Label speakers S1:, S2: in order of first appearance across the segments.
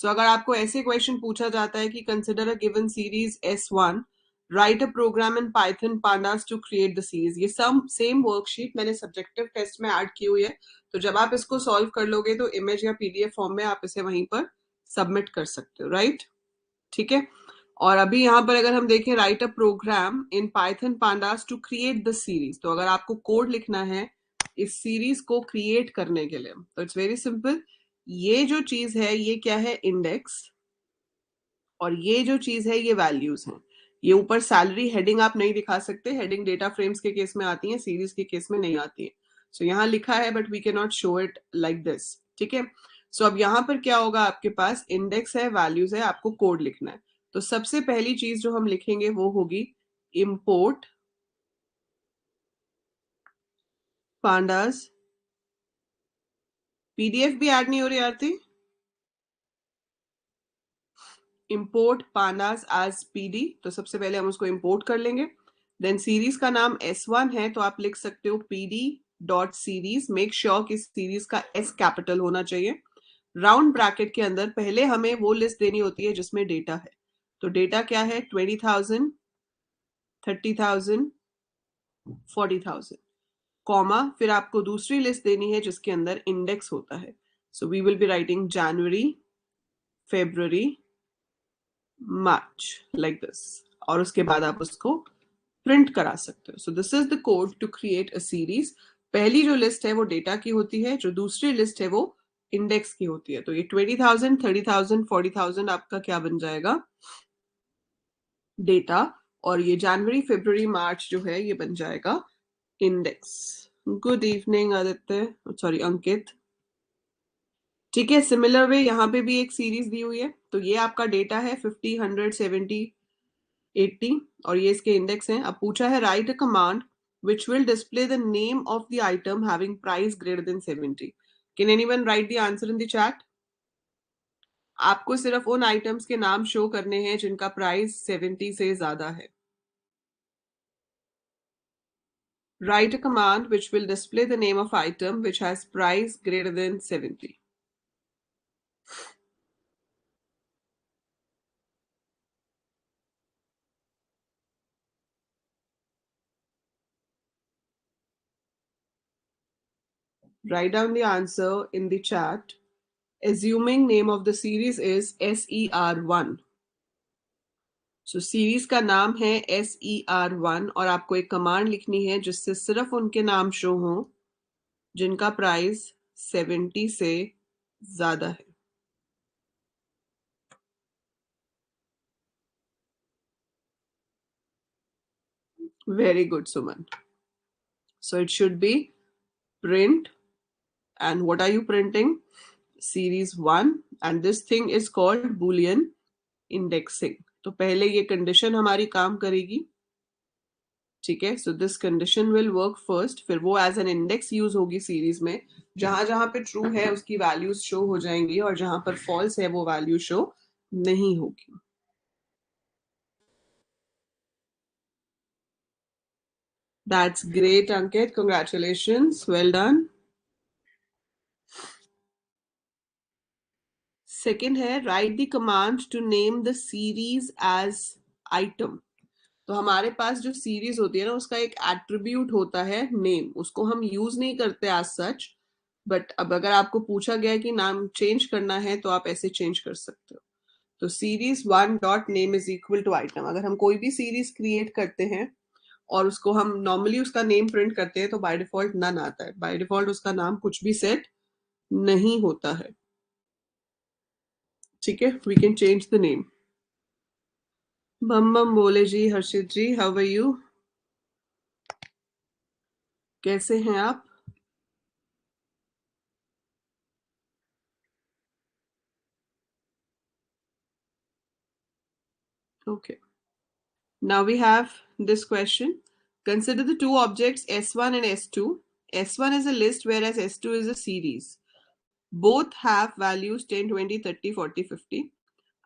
S1: सो अगर आपको ऐसे क्वेश्चन पूछा जाता है कि consider a given series S1, write a program in Python pandas to create the series, ये सेम वर्कशीट मैंने सब्जेक्टिव टेस्ट में ऐड की हुई है, तो जब आप इसको सॉल्व कर लोगे तो इमेज या PDF फॉर्म में आप इसे वहीं पर सबमिट कर सकते हो, राइट? ठीक है। और अभी यहाँ पर अगर हम देखें write a program in Python pandas to create the series, तो अगर आपको कोड लिखना है इस सीरीज को क्रिएट करने के लिए तो इट्स वेरी सिंपल। ये जो चीज है ये क्या है? इंडेक्स। और ये जो चीज है ये वैल्यूज हैं। ये ऊपर सैलरी हेडिंग आप नहीं दिखा सकते, हेडिंग डेटा फ्रेम्स के केस में आती है, सीरीज के केस में नहीं आती है। सो यहाँ लिखा है but we can not show it like this, ठीक है। सो अब यहाँ पर क्या होगा, आपके पास इंडेक्स है, वैल्यूज है, आपको कोड लिखना है। तो सबसे पहली चीज जो हम लिखेंगे वो होगी इम्पोर्ट पांडास। PDF भी ऐड नहीं हो रही आरती। इम्पोर्ट पांडास एज PD, तो सबसे पहले हम उसको इम्पोर्ट कर लेंगे। देन सीरीज का नाम S1 है तो आप लिख सकते हो PD dot series. Make sure कि सीरीज का S कैपिटल होना चाहिए। राउंड ब्रैकेट के अंदर पहले हमें वो लिस्ट देनी होती है जिसमें डेटा है। तो डेटा क्या है? 20,000, 30,000, 40,000, कॉमा, फिर आपको दूसरी लिस्ट देनी है जिसके अंदर इंडेक्स होता है। So we will be writing January, February, March, like this. और उसके बाद आप उसको प्रिंट करा सकते हो। So this is the code to create a series. पहली जो लिस्ट है वो डेटा की होती है, जो दूसरी लिस्ट है वो इंडेक्स की होती है। तो ये 20,000, 30,000, 40,000 आपका क्या बन जाएगा? डेटा। और ये जनवरी, फरवरी, मार्च जो है ये बन जाएगा index. Good evening Aditya, sorry Ankit. ठीक है, सिमिलर वे यहाँ पे भी एक सीरीज दी हुई है, तो ये आपका डेटा है 50, 100, 70, 80, और ये इसके इंडेक्स हैं। अब पूछा है right a command which will display the name of the item having price greater than 70. Can anyone write the answer in the chat? आपको सिर्फ उन आइटम्स के नाम शो करने हैं जिनका प्राइस 70 से ज्यादा है। Write a command which will display the name of item which has price greater than 70. Write down the answer in the chat. Assuming name of the series is SER1. So series का नाम है SER1 और आपको एक command लिखनी है जिससे सिर्फ उनके नाम शो हो जिनका प्राइस 70 से ज्यादा है। Very good Suman. So it should be print, and what are you printing? Series 1, and this thing is called boolean indexing. तो पहले ये कंडीशन हमारी काम करेगी, ठीक है। So this condition will work first, फिर वो एज एन इंडेक्स यूज होगी सीरीज में। जहां जहां पे ट्रू है उसकी वैल्यूज शो हो जाएंगी और जहां पर फॉल्स है वो वैल्यू शो नहीं होगी। That's great Ankit, congratulations, well done. Second है right the command to name the series as item. तो हमारे पास जो सीरीज होती है ना उसका एक एट्रीब्यूट होता है नेम, उसको हम यूज नहीं करते एज सच, बट अब अगर आपको पूछा गया कि नाम चेंज करना है तो आप ऐसे चेंज कर सकते हो। तो series 1 dot name is equal to item. अगर हम कोई भी सीरीज क्रिएट करते हैं और उसको हम नॉर्मली उसका नेम प्रिंट करते हैं तो बाय डिफॉल्ट नन आता है, बाय डिफॉल्ट उसका नाम कुछ भी सेट नहीं होता है, ठीक है। We can change the name. बम बम बोले जी, Harshit ji, how are you, कैसे हैं आप? Okay, now we have this question. Consider the two objects S1 and S2. S1 is a list whereas S2 is a series. Both have values 10, 20, 30, 40, 50.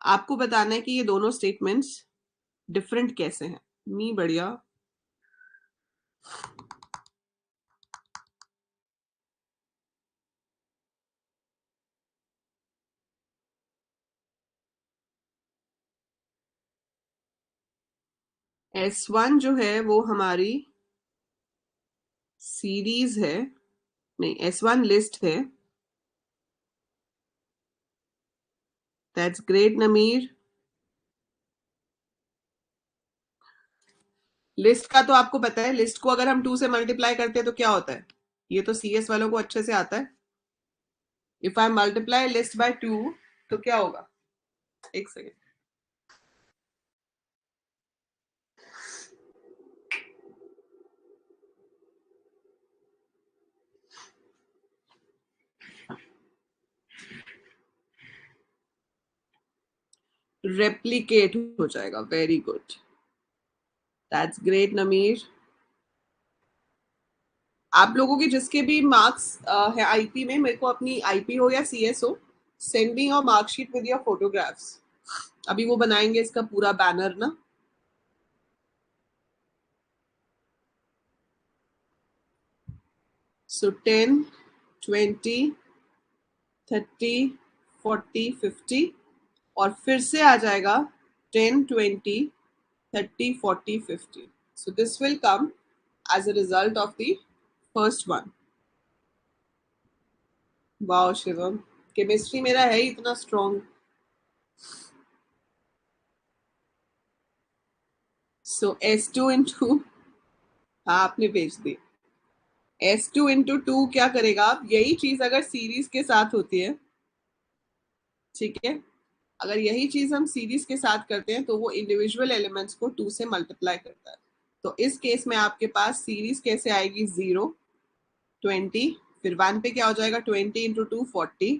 S1: आपको बताना है कि ये दोनों स्टेटमेंट्स डिफरेंट कैसे हैं। मी बढ़िया। S1 जो है वो हमारी सीरीज है, नहीं S1 लिस्ट है. दैट्स ग्रेट नमीर. लिस्ट का तो आपको पता है, लिस्ट को अगर हम 2 से मल्टीप्लाई करते हैं तो क्या होता है? ये तो CS वालों को अच्छे से आता है. If I multiply list by 2 तो क्या होगा? एक सेकेंड. रेप्लीकेट हो जाएगा. Very good. दैट्स ग्रेट नमीर. आप लोगों के जिसके भी मार्क्स है आईपी में, मेरे को अपनी आईपी हो या CS हो, send me your marksheet with your photographs. अभी वो बनाएंगे इसका पूरा बैनर ना. सो 10, 20, 30, 40, 50 और फिर से आ जाएगा 10, 20, 30, 40, 50. So this will come as a result of the first one. Wow Shivam, chemistry मेरा है ही इतना स्ट्रॉन्ग. सो S2 इंटू, हाँ आपने भेज दी. S2 इंटू 2 क्या करेगा? आप यही चीज अगर सीरीज के साथ होती है, ठीक है, अगर यही चीज हम सीरीज के साथ करते हैं तो वो इंडिविजुअल एलिमेंट्स को 2 से मल्टीप्लाई करता है. तो इस केस में आपके पास सीरीज कैसे आएगी? 0, 20, फिर 1 पे क्या हो जाएगा? 20 इंटू 2 40,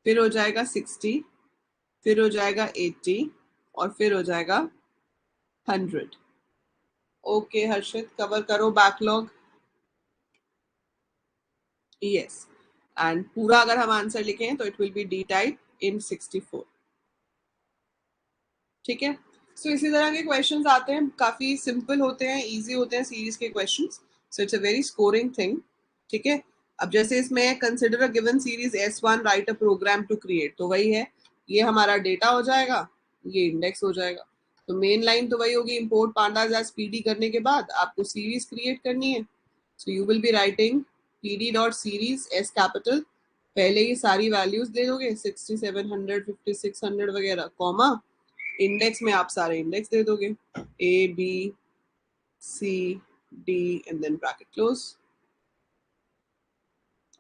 S1: फिर हो जाएगा 60, फिर हो जाएगा 80 और फिर हो जाएगा 100. ओके हर्षित, कवर करो बैकलॉग. यस. एंड पूरा अगर हम आंसर लिखें तो it will be D type in 64. ठीक है. सो इसी तरह के क्वेश्चंस आते हैं, काफी सिंपल होते हैं, इजी होते हैं सीरीज के questions. So it's a very scoring thing. ठीक है. अब जैसे इसमें consider a given series S1, write a program to create, तो वही है, ये हमारा डेटा हो जाएगा, ये इंडेक्स हो जाएगा. तो मेन लाइन तो वही होगी, इंपोर्ट पांडास एज पीडी करने के बाद आपको सीरीज क्रिएट करनी है. So you will be writing pd dot series S capital, पहले ही सारी वैल्यूज दे दोगे 60, 700, 50, 600 वगैरह, कॉमा, इंडेक्स में आप सारे इंडेक्स दे दोगे, A B C D and then bracket close.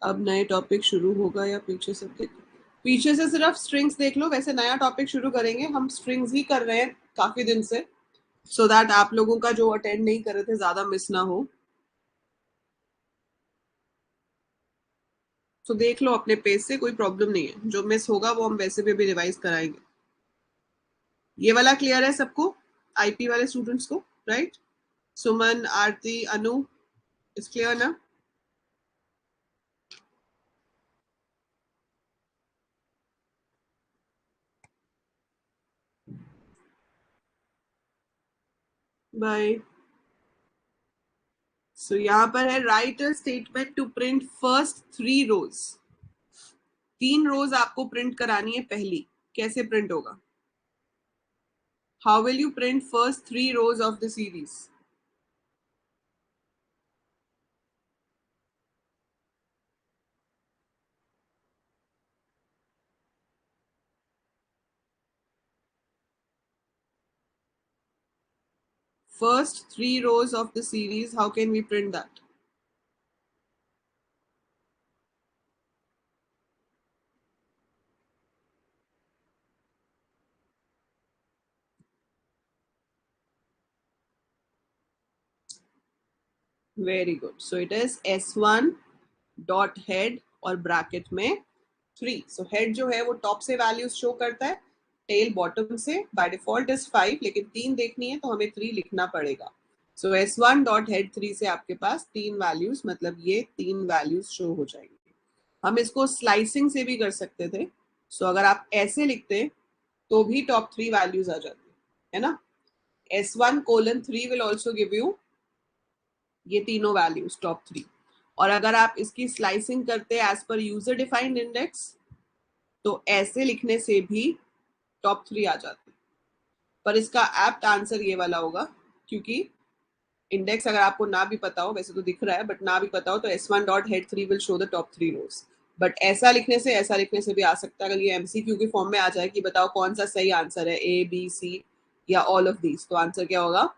S1: अब नए टॉपिक शुरू होगा या पीछे से पीछे से सिर्फ स्ट्रिंग्स देख लो. वैसे नया टॉपिक शुरू करेंगे, हम स्ट्रिंग्स ही कर रहे हैं काफी दिन से, सो दैट आप लोगों का जो अटेंड नहीं कर रहे थे ज्यादा मिस ना हो. तो देख लो अपने पेज से, कोई प्रॉब्लम नहीं है. जो मिस होगा वो हम वैसे भी रिवाइज कराएंगे. ये वाला क्लियर है सबको, आईपी वाले स्टूडेंट्स को? Right. Suman, Aarti, Anu, is clear ना? बाय. सो यहाँ पर है right a statement to print first 3 rows. 3 rows आपको प्रिंट करानी है पहली. कैसे प्रिंट होगा? How will you print first 3 rows of the series? First 3 rows of the series, how can we print that? Very good. So it is S1 dot head और bracket में 3. So head जो है वो top से values show करता है, tell bottom से. By default is 5, लेकिन 3 देखनी है तो हमें 3 लिखना पड़ेगा. सो S1 डॉट हेड 3 से आपके पास 3 वैल्यूज, मतलब ये 3 वैल्यूज शो हो जाएंगे. हम इसको स्लाइसिंग से भी कर सकते थे. सो अगर आप ऐसे लिखते तो भी टॉप 3 वैल्यूज आ जाती है ना. S1:3 will also give you ये तीनों वैल्यूज टॉप 3. और अगर आप इसकी स्लाइसिंग करते as per user defined index तो ऐसे लिखने से भी टॉप 3 आ जाते. पर इसका एप्ट आंसर ये वाला होगा, क्योंकि इंडेक्स अगर आपको ना भी पता हो, वैसे तो दिख रहा है बट ना भी पता हो, तो S1 dot head 3 will show the top 3 rows. But ऐसा लिखने से भी आ सकता है। अगर ये MCQ के फॉर्म में आ जाए कि बताओ कौन सा सही आंसर है, A B C या ऑल ऑफ दीज, तो आंसर क्या होगा?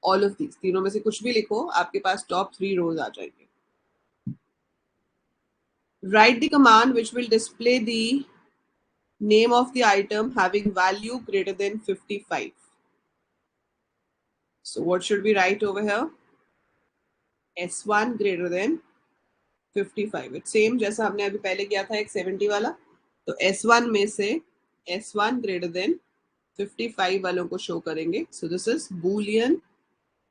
S1: All of these. तीनों में से कुछ भी लिखो, आपके पास टॉप 3 रोज आ जाएंगे। Write the command which will display the name of the item having value greater than 55. So what should we write over here? S1 greater than 55. It's same जैसा हमने अभी पहले किया था एक 70 वाला। तो S1 में से S1 greater than 55 वालों को शो करेंगे। So this is Boolean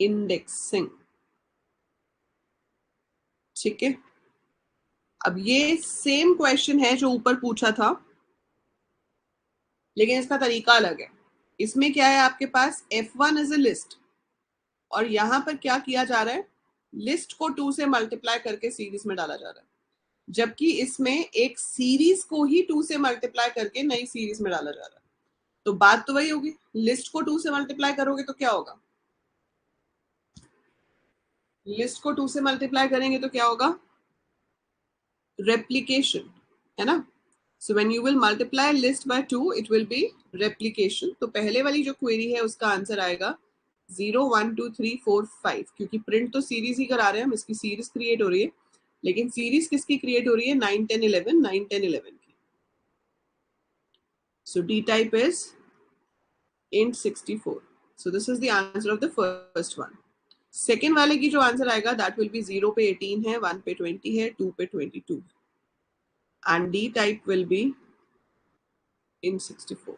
S1: indexing. ठीक है, अब ये सेम क्वेश्चन है जो ऊपर पूछा था, लेकिन इसका तरीका अलग है। इसमें क्या है, आपके पास F1 इज अ लिस्ट, और यहां पर क्या किया जा रहा है, लिस्ट को 2 से मल्टीप्लाई करके सीरीज में डाला जा रहा है, जबकि इसमें एक सीरीज को ही 2 से मल्टीप्लाई करके नई सीरीज में डाला जा रहा है। तो बात तो वही होगी, लिस्ट को 2 से मल्टीप्लाई करोगे तो क्या होगा, लिस्ट को 2 से मल्टीप्लाई करेंगे तो क्या होगा, रेप्लीकेशन, है ना। So when you will multiply list by 2 it will be replication. तो पहले वाली जो क्वेरी है उसका आंसर आएगा 0 1 2 3 4 5, क्योंकि प्रिंट तो सीरीज ही करा रहे हैं हम, इसकी सीरीज क्रिएट हो रही है, लेकिन सीरीज किसकी क्रिएट हो रही है, 9 10 11 9 10 11 की। So D type is int 64. So this is the answer of the first one. Second वाले की जो आंसर आएगा दैट विल बी 0 पे 18 है, 1 पे 20 है, 2 पे 22, and D type will be in 64.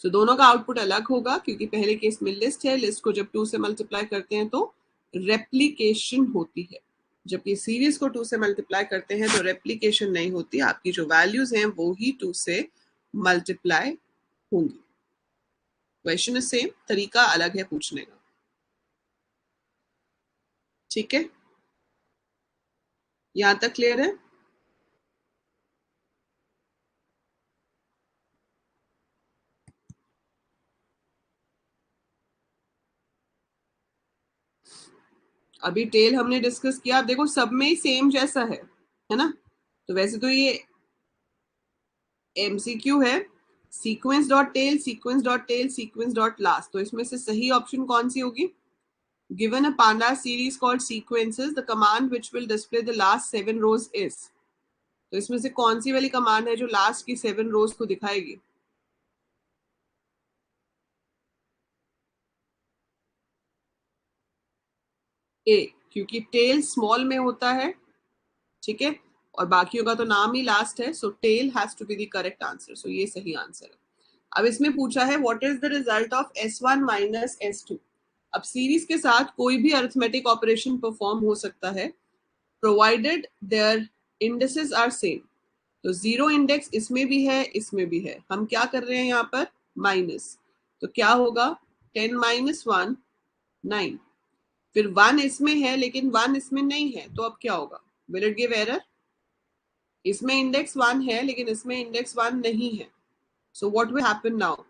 S1: सो दोनों का आउटपुट अलग होगा, क्योंकि पहले केस में लिस्ट है, लिस्ट को जब 2 से मल्टीप्लाई करते हैं तो रेप्लीकेशन होती है, जबकि सीरीज को 2 से मल्टीप्लाई करते हैं तो रेप्लीकेशन नहीं होती, आपकी जो वैल्यूज हैं वो ही 2 से मल्टीप्लाई होंगी। क्वेश्चन इज सेम, तरीका अलग है पूछने का। ठीक है, यहां तक क्लियर है? अभी टेल हमने डिस्कस किया, आप देखो सब में ही सेम जैसा है ना। तो वैसे तो ये MCQ है, sequence dot tail, sequence dot tail, sequence dot last, तो इसमें से सही ऑप्शन कौन सी होगी, given a panda series called sequences the command which will display the last 7 rows is. तो इसमें से कौन सी वाली कमांड है जो लास्ट की 7 रोज को दिखाएगी, ए, क्योंकि टेल स्मॉल में होता है, ठीक है, और बाकियों का तो नाम ही लास्ट है, so tail has to be the correct answer. So ये सही आंसर है। अब इसमें पूछा है what is the result of S1 minus S2। अब सीरीज के साथ कोई भी अरिथमेटिक ऑपरेशन परफॉर्म हो सकता है, provided there indexes are same. तो जीरो इंडेक्स इसमें भी है, इसमें भी है, हम क्या कर रहे हैं यहाँ पर, माइनस, तो क्या होगा, 10 माइनस 1 9, फिर 1 इसमें है लेकिन 1 इसमें नहीं है, तो अब क्या होगा, विल इट गिव एरर, इसमें इंडेक्स 1 है लेकिन इसमें इंडेक्स 1 नहीं है, so what will happen now,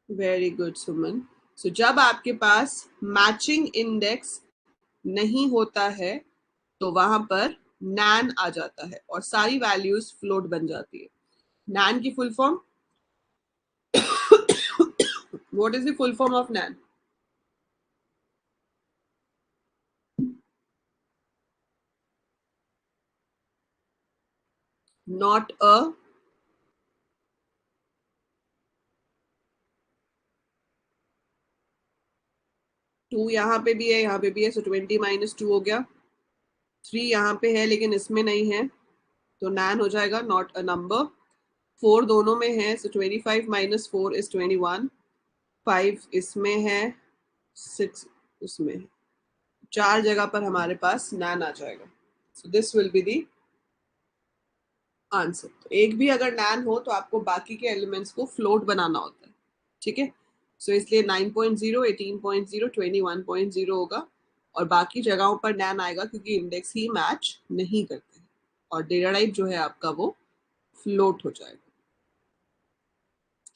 S1: very good Suman. So जब आपके पास मैचिंग इंडेक्स नहीं होता है तो वहां पर नैन आ जाता है और सारी वैल्यूज फ्लोट बन जाती है। नैन की full form, what is the full form of NaN, not a, 2 यहाँ पे भी है, यहाँ पे भी है, सो 20 माइनस 2 हो गया, 3 यहाँ पे है लेकिन इसमें नहीं है, तो नैन हो जाएगा नॉट अ नंबर, 4 दोनों में है, सो 25 माइनस 4 इज 21, 5 इसमें है, 6 उसमें है, 4 जगह पर हमारे पास नैन आ जाएगा। So this will be the answer. तो एक भी अगर नैन हो तो आपको बाकी के एलिमेंट्स को फ्लोट बनाना होता है, ठीक है। सो इसलिए 9.0, 18.0, 21.0 होगा, और बाकी जगहों पर नैन आएगा क्योंकि इंडेक्स ही मैच नहीं करते, और डेटा टाइप जो है आपका वो फ्लोट हो जाएगा।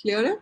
S1: क्लियर है?